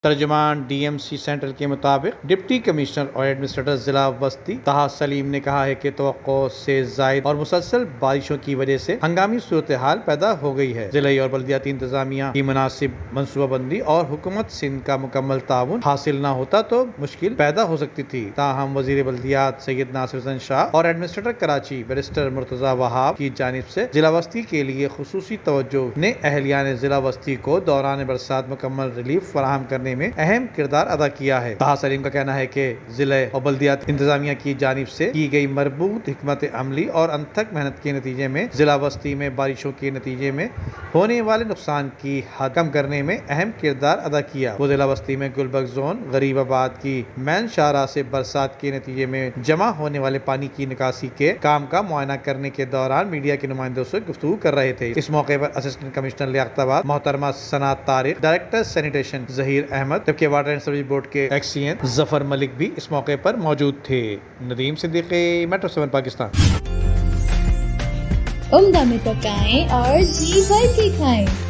तर्जुमान DMC central के मुताबिक deputy commissioner और एडमिनिस्ट्रेटर जिला बस्ती ताहा सलीम ने कहा है कि तवक्को से जायद और मुसलसल बारिशों की वजह से हंगामी सूरत हाल पैदा हो गई है। जिला और बल्दियाती इंतजामिया की मुनासिब मनसूबाबंदी और हुकूमत सिंध का मुकम्मल ताउन हासिल न होता तो मुश्किल पैदा हो सकती थी। ताहम वजीर बल्दियात सैयद नासिर हुसैन शाह और एडमिनिस्ट्रेटर कराची बैरिस्टर मुर्तजा वहाब की जानिब से जिला बस्ती के लिए खुसूसी तवज्जो ने अहलियान जिला बस्ती को दौरान बरसात मुकम्मल रिलीफ फराहम करने में अहम किरदार अदा किया है। ताहा सलीम का कहना है कि जिले और बल्दियात इंतजामिया की जानिब से की गई मरबूत हिकमत अमली और अनथक मेहनत के नतीजे में जिला बस्ती में बारिशों के नतीजे में होने वाले नुकसान की हद कम करने में अहम किरदार अदा किया। वो जिला बस्ती में गुलबर्ग जोन गरीबाबाद की मैन शाहरा से बरसात के नतीजे में जमा होने वाले पानी की निकासी के काम का मुआयना करने के दौरान मीडिया के नुमाइंदों से गुफ्तगू कर रहे थे। इस मौके पर असिस्टेंट कमिश्नर लियाकताबाद मोहतरमा सनात तारिक, डायरेक्टर सैनिटेशन जहीर अहमद, जबकि वाटर एंड सर्विस बोर्ड के एक्सीएन जफर मलिक भी इस मौके पर मौजूद थे। नदीम सिद्दीकी, मेट्रो 7 पाकिस्तान। उम्दा में पकाएं और जी भर के खाएं।